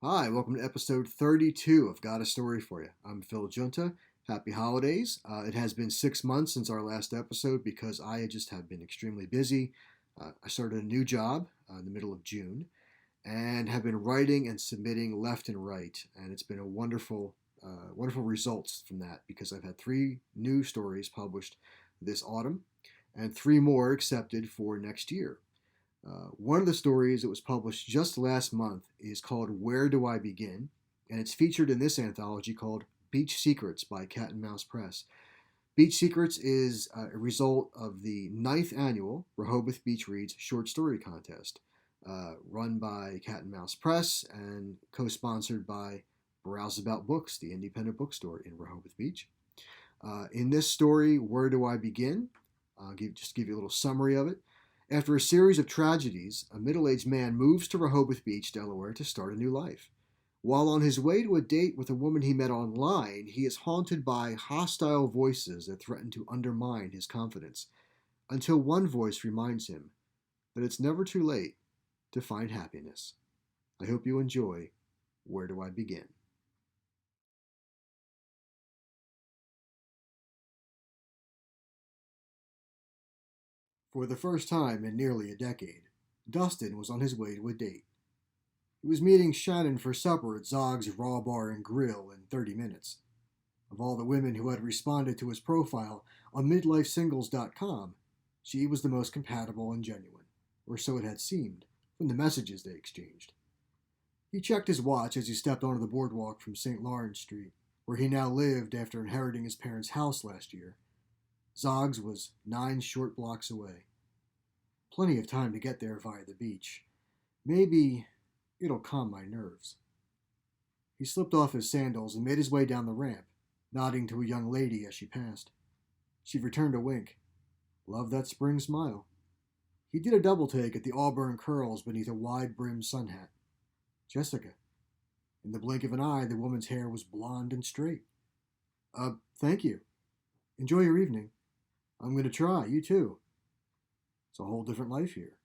Hi, welcome to episode 32 of Got a Story for You. I'm Phil Giunta. Happy holidays. It has been 6 months since our last episode because I just have been extremely busy. I started a new job in the middle of June and have been writing and submitting left and right. And it's been a wonderful results from that because I've had three new stories published this autumn and three more accepted for next year. One of the stories that was published just last month is called Where Do I Begin? And it's featured in this anthology called Beach Secrets by Cat and Mouse Press. Beach Secrets is a result of the ninth annual Rehoboth Beach Reads short story contest, run by Cat and Mouse Press and co sponsored by Browse About Books, the independent bookstore in Rehoboth Beach. In this story, Where Do I Begin? I'll just give you a little summary of it. After a series of tragedies, a middle aged man moves to Rehoboth Beach, Delaware to start a new life. While on his way to a date with a woman he met online, he is haunted by hostile voices that threaten to undermine his confidence, until one voice reminds him that it's never too late to find happiness. I hope you enjoy Where Do I Begin? For the first time in nearly a decade, Dustin was on his way to a date. He was meeting Shannon for supper at Zog's Raw Bar and Grill in 30 minutes. Of all the women who had responded to his profile on midlifesingles.com, she was the most compatible and genuine, or so it had seemed, from the messages they exchanged. He checked his watch as he stepped onto the boardwalk from St. Lawrence Street, where he now lived after inheriting his parents' house last year. Zog's was 9 short blocks away. Plenty of time to get there via the beach. Maybe it'll calm my nerves. He slipped off his sandals and made his way down the ramp, nodding to a young lady as she passed. She returned a wink. Love that spring smile. He did a double take at the auburn curls beneath a wide-brimmed sun hat. Jessica. In the blink of an eye, the woman's hair was blonde and straight. Thank you. Enjoy your evening. I'm going to try. You too. It's a whole different life here.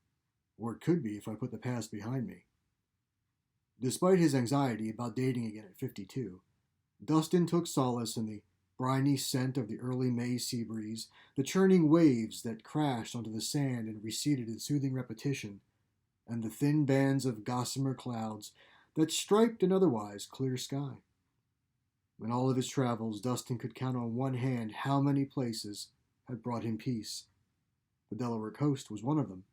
Or it could be if I put the past behind me. Despite his anxiety about dating again at 52, Dustin took solace in the briny scent of the early May sea breeze, the churning waves that crashed onto the sand and receded in soothing repetition, and the thin bands of gossamer clouds that striped an otherwise clear sky. In all of his travels, Dustin could count on one hand how many places had brought him peace. The Delaware coast was one of them.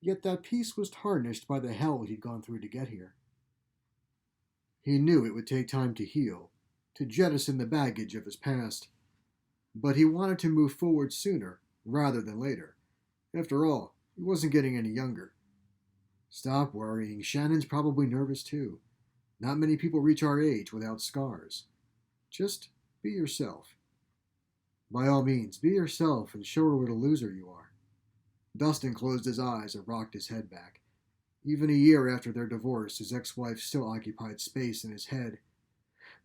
Yet that peace was tarnished by the hell he'd gone through to get here. He knew it would take time to heal, to jettison the baggage of his past. But he wanted to move forward sooner rather than later. After all, he wasn't getting any younger. Stop worrying. Shannon's probably nervous too. Not many people reach our age without scars. Just be yourself. By all means, be yourself and show her what a loser you are. Dustin closed his eyes and rocked his head back. Even a year after their divorce, his ex-wife still occupied space in his head,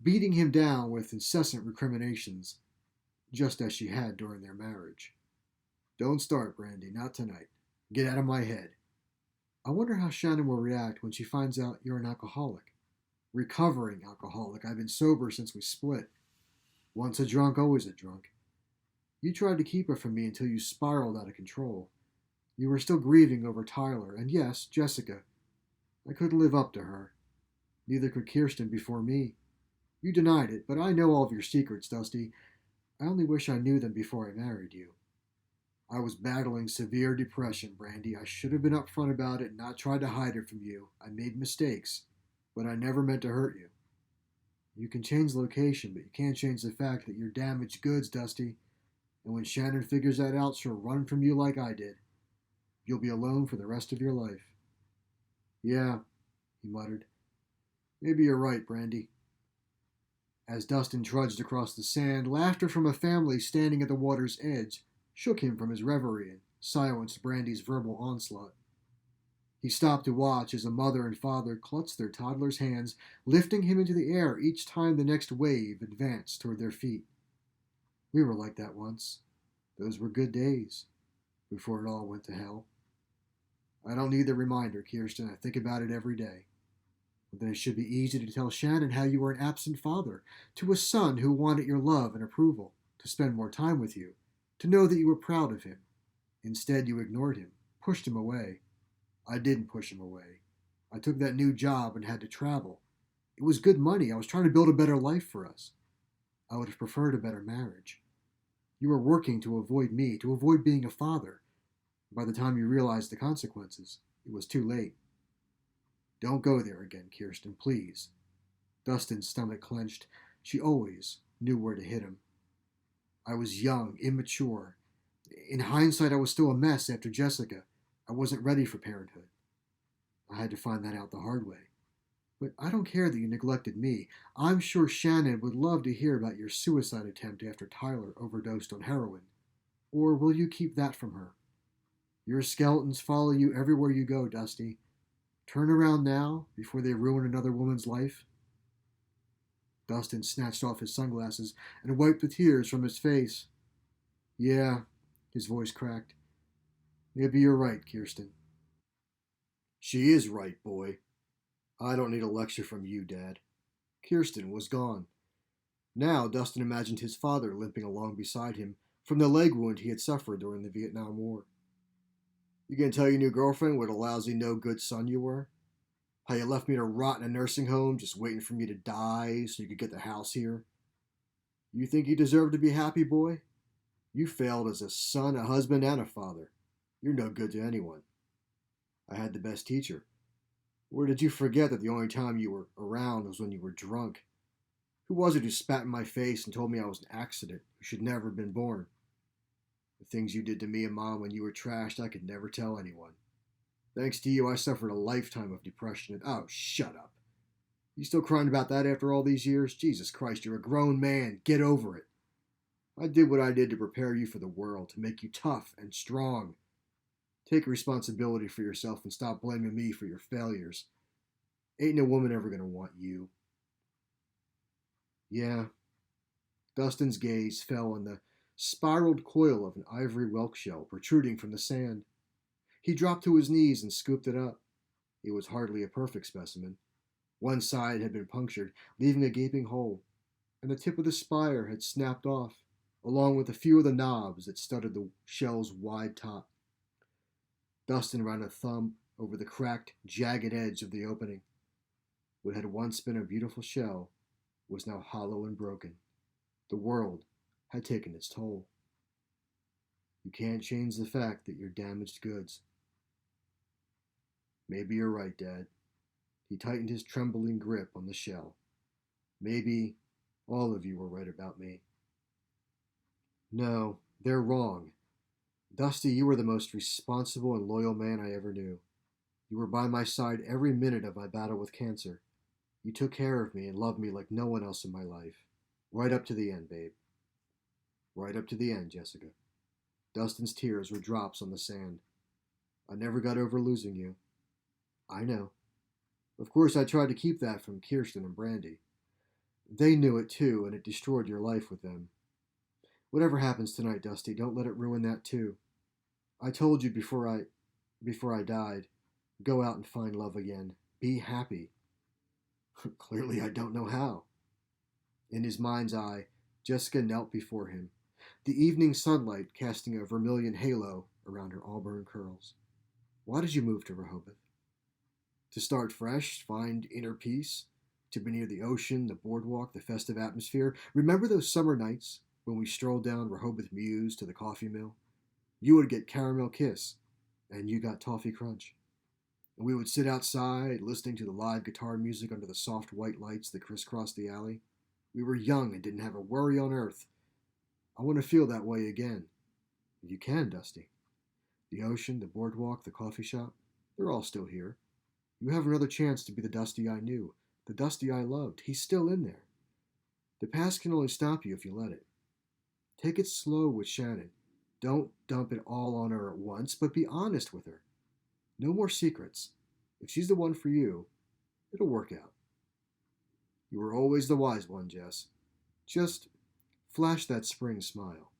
beating him down with incessant recriminations, just as she had during their marriage. Don't start, Brandy, not tonight. Get out of my head. I wonder how Shannon will react when she finds out you're an alcoholic. Recovering alcoholic. I've been sober since we split. Once a drunk, always a drunk. You tried to keep her from me until you spiraled out of control. You were still grieving over Tyler, and yes, Jessica. I couldn't live up to her. Neither could Kirsten before me. You denied it, but I know all of your secrets, Dusty. I only wish I knew them before I married you. I was battling severe depression, Brandy. I should have been upfront about it and not tried to hide it from you. I made mistakes, but I never meant to hurt you. You can change the location, but you can't change the fact that you're damaged goods, Dusty. And when Shannon figures that out, she'll run from you like I did. You'll be alone for the rest of your life. Yeah, he muttered. Maybe you're right, Brandy. As Dustin trudged across the sand, laughter from a family standing at the water's edge shook him from his reverie and silenced Brandy's verbal onslaught. He stopped to watch as a mother and father clutched their toddler's hands, lifting him into the air each time the next wave advanced toward their feet. We were like that once. Those were good days, before it all went to hell. I don't need the reminder, Kirsten. I think about it every day. then it should be easy to tell Shannon how you were an absent father to a son who wanted your love and approval, to spend more time with you, to know that you were proud of him. Instead, you ignored him, pushed him away. I didn't push him away. I took that new job and had to travel. It was good money. I was trying to build a better life for us. I would have preferred a better marriage. You were working to avoid me, to avoid being a father. By the time you realized the consequences, it was too late. Don't go there again, Kirsten, please. Dustin's stomach clenched. She always knew where to hit him. I was young, immature. In hindsight, I was still a mess after Jessica. I wasn't ready for parenthood. I had to find that out the hard way. But I don't care that you neglected me. I'm sure Shannon would love to hear about your suicide attempt after Tyler overdosed on heroin. Or will you keep that from her? Your skeletons follow you everywhere you go, Dusty. Turn around now, before they ruin another woman's life. Dustin snatched off his sunglasses and wiped the tears from his face. Yeah, his voice cracked. Maybe you're right, Kirsten. She is right, boy. I don't need a lecture from you, Dad. Kirsten was gone. Now Dustin imagined his father limping along beside him from the leg wound he had suffered during the Vietnam War. You gonna tell your new girlfriend what a lousy, no good son you were? How you left me to rot in a nursing home just waiting for me to die so you could get the house here? You think you deserve to be happy, boy? You failed as a son, a husband, and a father. You're no good to anyone. I had the best teacher. Or did you forget that the only time you were around was when you were drunk? Who was it who spat in my face and told me I was an accident, who should never have been born? The things you did to me and Mom when you were trashed, I could never tell anyone. Thanks to you, I suffered a lifetime of depression and... Oh, shut up. You still crying about that after all these years? Jesus Christ, you're a grown man. Get over it. I did what I did to prepare you for the world, to make you tough and strong. Take responsibility for yourself and stop blaming me for your failures. Ain't no woman ever gonna want you. Yeah. Dustin's gaze fell on the spiraled coil of an ivory whelk shell protruding from the sand. He dropped to his knees and scooped it up. It was hardly a perfect specimen. One side had been punctured, leaving a gaping hole, and the tip of the spire had snapped off, along with a few of the knobs that studded the shell's wide top. Dustin ran a thumb over the cracked, jagged edge of the opening. What had once been a beautiful shell was now hollow and broken. The world had taken its toll. You can't change the fact that you're damaged goods. Maybe you're right, Dad. He tightened his trembling grip on the shell. Maybe all of you were right about me. No, they're wrong. Dusty, you were the most responsible and loyal man I ever knew. You were by my side every minute of my battle with cancer. You took care of me and loved me like no one else in my life. Right up to the end, babe. Right up to the end, Jessica. Dustin's tears were drops on the sand. I never got over losing you. I know. Of course, I tried to keep that from Kirsten and Brandy. They knew it too, and it destroyed your life with them. Whatever happens tonight, Dusty, don't let it ruin that too. I told you before I died, go out and find love again. Be happy. Clearly, I don't know how. In his mind's eye, Jessica knelt before him, the evening sunlight casting a vermilion halo around her auburn curls. Why did you move to Rehoboth? To start fresh, find inner peace, to be near the ocean, the boardwalk, the festive atmosphere. Remember those summer nights when we strolled down Rehoboth Mews to the coffee mill? You would get caramel kiss, and you got toffee crunch. And we would sit outside, listening to the live guitar music under the soft white lights that crisscrossed the alley. We were young and didn't have a worry on earth. I want to feel that way again. You can, Dusty. The ocean, the boardwalk, the coffee shop, they're all still here. You have another chance to be the Dusty I knew, the Dusty I loved. He's still in there. The past can only stop you if you let it. Take it slow with Shannon. Don't dump it all on her at once, but be honest with her. No more secrets. If she's the one for you, it'll work out. You were always the wise one, Jess. Just flash that spring smile.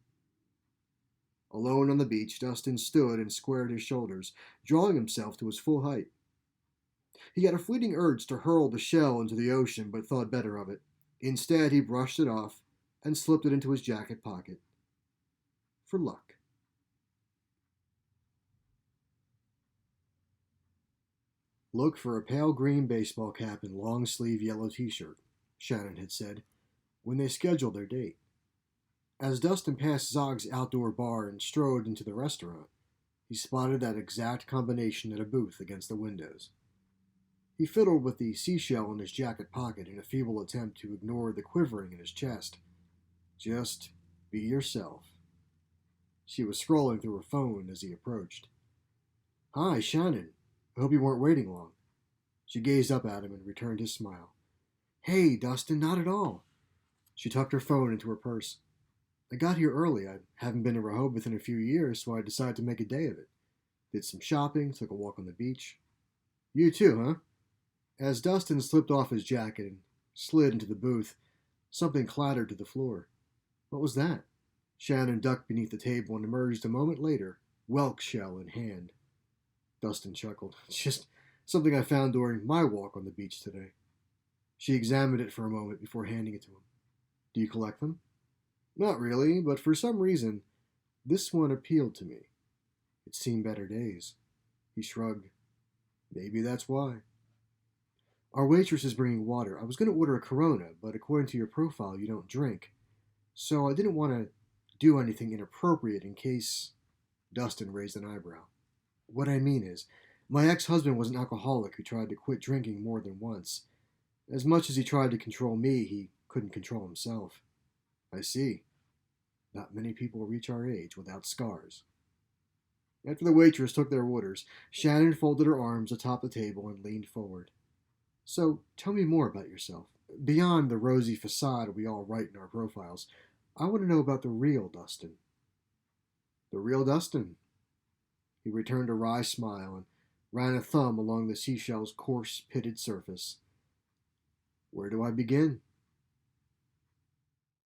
Alone on the beach, Dustin stood and squared his shoulders, drawing himself to his full height. He had a fleeting urge to hurl the shell into the ocean, but thought better of it. Instead, he brushed it off and slipped it into his jacket pocket. For luck. Look for a pale green baseball cap and long sleeve yellow t shirt, Shannon had said, when they scheduled their date. As Dustin passed Zog's outdoor bar and strode into the restaurant, he spotted that exact combination at a booth against the windows. He fiddled with the seashell in his jacket pocket in a feeble attempt to ignore the quivering in his chest. Just be yourself. She was scrolling through her phone as he approached. Hi, Shannon. I hope you weren't waiting long. She gazed up at him and returned his smile. Hey, Dustin, not at all. She tucked her phone into her purse. I got here early. I haven't been to Rehoboth in a few years, so I decided to make a day of it. Did some shopping, took a walk on the beach. You too, huh? As Dustin slipped off his jacket and slid into the booth, something clattered to the floor. What was that? Shannon ducked beneath the table and emerged a moment later, whelk shell in hand. Dustin chuckled. It's just something I found during my walk on the beach today. She examined it for a moment before handing it to him. Do you collect them? Not really, but for some reason, this one appealed to me. It's seen better days. He shrugged. Maybe that's why. Our waitress is bringing water. I was going to order a Corona, but according to your profile, you don't drink. So I didn't want to do anything inappropriate in case... Dustin raised an eyebrow. What I mean is, my ex-husband was an alcoholic who tried to quit drinking more than once. As much as he tried to control me, he couldn't control himself. I see. Not many people reach our age without scars. After the waitress took their orders, Shannon folded her arms atop the table and leaned forward. So, tell me more about yourself. Beyond the rosy facade we all write in our profiles, I want to know about the real Dustin. The real Dustin. He returned a wry smile and ran a thumb along the seashell's coarse, pitted surface. Where do I begin?